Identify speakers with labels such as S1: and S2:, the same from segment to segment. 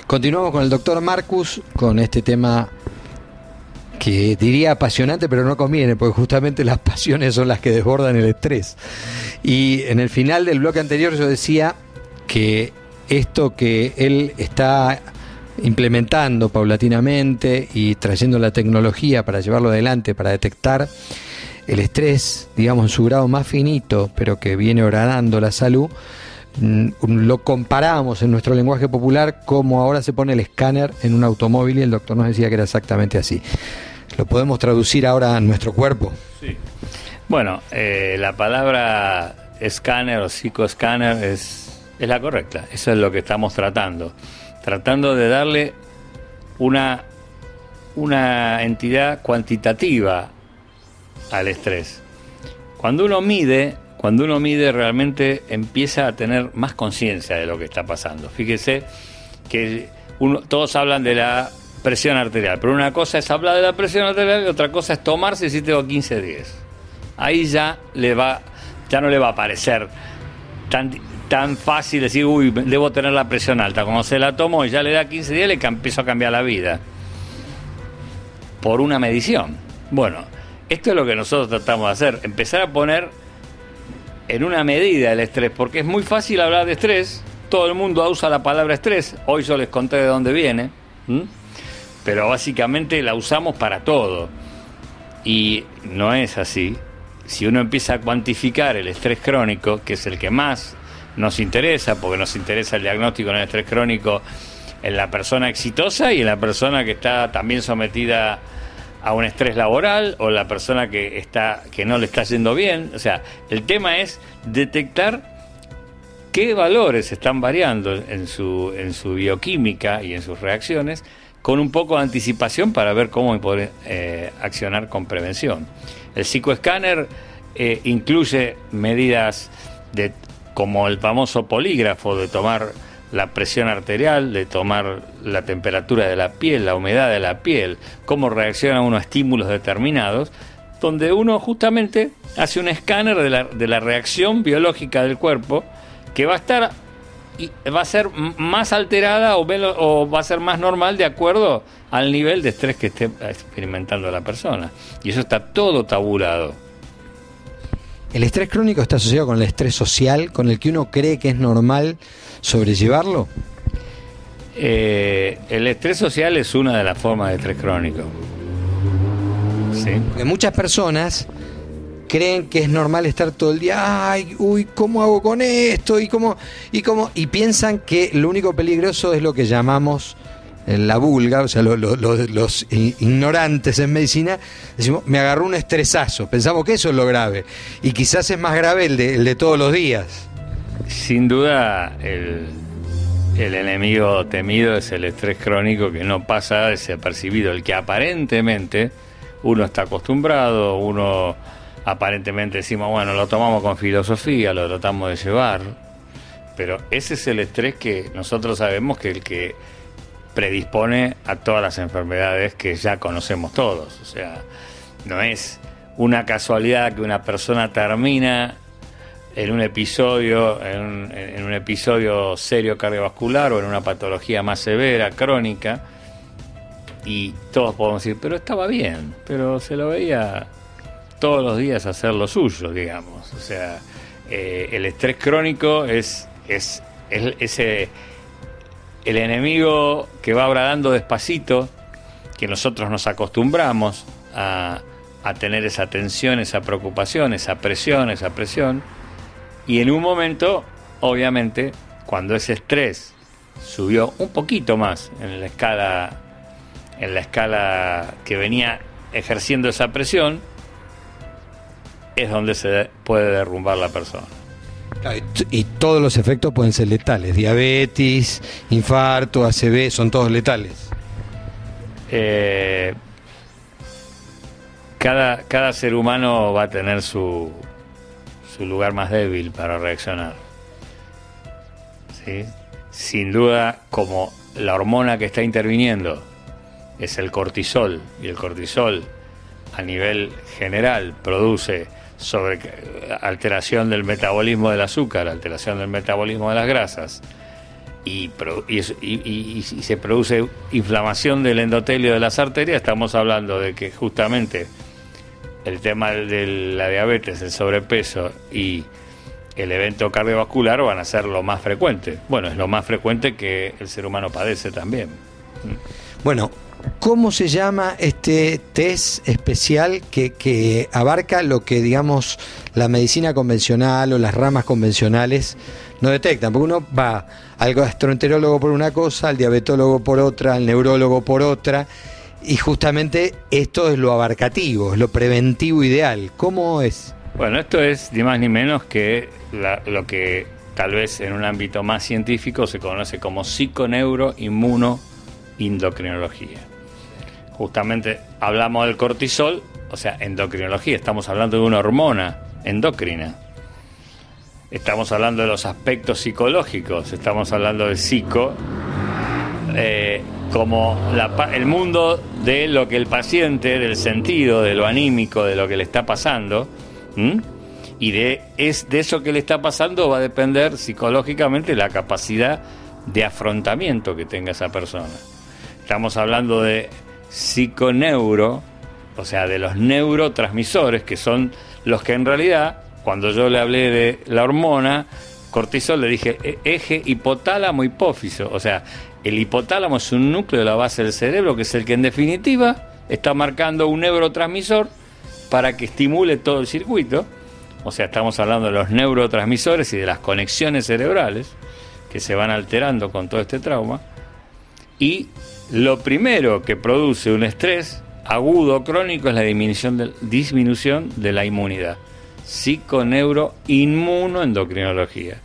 S1: Continuamos con el doctor Marcus, con este tema que diría apasionante, pero no conviene, porque justamente las pasiones son las que desbordan el estrés. Y en el final del bloque anterior yo decía que esto que él está implementando paulatinamente y trayendo la tecnología para llevarlo adelante, para detectar el estrés, digamos, en su grado más finito, pero que viene horadando la salud, lo comparamos en nuestro lenguaje popular como ahora se pone el escáner en un automóvil, y el doctor nos decía que era exactamente así. ¿Lo podemos traducir ahora a nuestro cuerpo?
S2: Sí. Bueno, la palabra escáner o psicoescáner es la correcta. Eso es lo que estamos tratando de darle una entidad cuantitativa al estrés. Cuando uno mide realmente empieza a tener más conciencia de lo que está pasando. Fíjese que todos hablan de la presión arterial, pero una cosa es hablar de la presión arterial y otra cosa es tomarse si tengo 15-10. Ahí ya no le va a parecer tan fácil decir, uy, debo tener la presión alta. Cuando se la tomo y ya le da 15-10, le empiezo a cambiar la vida por una medición. Bueno, esto es lo que nosotros tratamos de hacer, empezar a poner en una medida el estrés, porque es muy fácil hablar de estrés, todo el mundo usa la palabra estrés, hoy yo les conté de dónde viene, pero básicamente la usamos para todo, y no es así. Si uno empieza a cuantificar el estrés crónico, que es el que más nos interesa, porque nos interesa el diagnóstico en el estrés crónico en la persona exitosa y en la persona que está también sometida a un estrés laboral, o la persona que no le está yendo bien. O sea, el tema es detectar qué valores están variando en su bioquímica y en sus reacciones, con un poco de anticipación para ver cómo poder accionar con prevención. El psicoescáner incluye medidas como el famoso polígrafo, de tomar la presión arterial, de tomar la temperatura de la piel, la humedad de la piel, cómo reacciona uno a estímulos determinados, donde uno justamente hace un escáner de la reacción biológica del cuerpo, que va a ser más alterada o va a ser más normal de acuerdo al nivel de estrés que esté experimentando la persona. Y eso está todo tabulado.
S1: ¿El estrés crónico está asociado con el estrés social, con el que uno cree que es normal sobrellevarlo?
S2: El estrés social es una de las formas de estrés crónico. ¿Sí?
S1: Porque muchas personas creen que es normal estar todo el día, ay, uy, ¿cómo hago con esto? Y piensan que lo único peligroso es lo que llamamos la vulga, o sea, los ignorantes en medicina, decimos, me agarró un estresazo. Pensamos que eso es lo grave. Y quizás es más grave el de todos los días.
S2: Sin duda, el enemigo temido es el estrés crónico, que no pasa desapercibido. El que aparentemente uno está acostumbrado, uno aparentemente decimos, bueno, lo tomamos con filosofía, lo tratamos de llevar. Pero ese es el estrés que nosotros sabemos que el que predispone a todas las enfermedades que ya conocemos todos. O sea, no es una casualidad que una persona termina en un episodio serio cardiovascular o en una patología más severa, crónica, y todos podemos decir, pero estaba bien, pero se lo veía todos los días hacer lo suyo, digamos. O sea, el estrés crónico es el enemigo que va bradando despacito, que nosotros nos acostumbramos a tener esa tensión, esa preocupación, esa presión, y en un momento, obviamente, cuando ese estrés subió un poquito más en la escala que venía ejerciendo esa presión, es donde se puede derrumbar la persona.
S1: Y todos los efectos pueden ser letales: diabetes, infarto, ACV, son todos letales.
S2: Cada ser humano va a tener su lugar más débil para reaccionar, ¿sí? Sin duda, como la hormona que está interviniendo es el cortisol, y el cortisol a nivel general produce alteración del metabolismo del azúcar, alteración del metabolismo de las grasas, y se produce inflamación del endotelio de las arterias, estamos hablando de que justamente el tema de la diabetes, el sobrepeso y el evento cardiovascular van a ser lo más frecuente. Bueno, es lo más frecuente que el ser humano padece también.
S1: Bueno, ¿cómo se llama este test especial que abarca lo que, digamos, la medicina convencional o las ramas convencionales no detectan? Porque uno va al gastroenterólogo por una cosa, al diabetólogo por otra, al neurólogo por otra, y justamente esto es lo abarcativo, es lo preventivo ideal. ¿Cómo es?
S2: Bueno, esto es ni más ni menos que lo que tal vez en un ámbito más científico se conoce como psiconeuroinmunoendocrinología. Justamente hablamos del cortisol, o sea, endocrinología, estamos hablando de una hormona endocrina. Estamos hablando de los aspectos psicológicos, estamos hablando de psico, como el mundo de lo que el paciente, del sentido, de lo anímico, de lo que le está pasando, y de eso que le está pasando va a depender psicológicamente la capacidad de afrontamiento que tenga esa persona. Estamos hablando de psiconeuro, o sea, de los neurotransmisores, que son los que en realidad, cuando yo le hablé de la hormona cortisol, le dije eje hipotálamo-hipófiso, o sea, el hipotálamo es un núcleo de la base del cerebro que es el que en definitiva está marcando un neurotransmisor para que estimule todo el circuito. O sea, estamos hablando de los neurotransmisores y de las conexiones cerebrales que se van alterando con todo este trauma. Y lo primero que produce un estrés agudo o crónico es la disminución de la inmunidad. Psiconeuroinmunoendocrinología.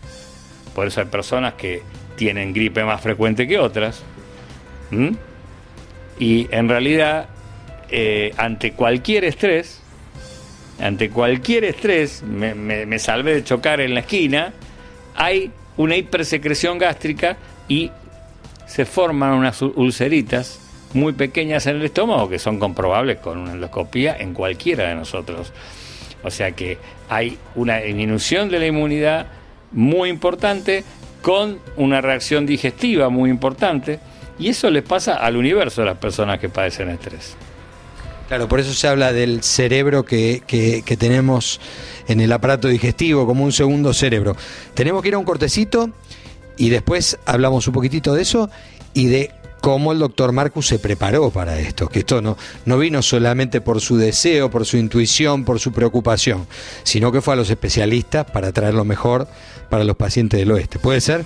S2: Por eso hay personas que tienen gripe más frecuente que otras. Y en realidad, ante cualquier estrés, me salvé de chocar en la esquina, hay una hipersecreción gástrica y se forman unas ulceritas muy pequeñas en el estómago que son comprobables con una endoscopía en cualquiera de nosotros. O sea que hay una disminución de la inmunidad muy importante con una reacción digestiva muy importante, y eso les pasa al universo de las personas que padecen estrés.
S1: Claro, por eso se habla del cerebro que tenemos en el aparato digestivo como un segundo cerebro. Tenemos que ir a un cortecito y después hablamos un poquitito de eso y de cómo el doctor Marcus se preparó para esto, que esto no vino solamente por su deseo, por su intuición, por su preocupación, sino que fue a los especialistas para traer lo mejor para los pacientes del oeste. ¿Puede ser?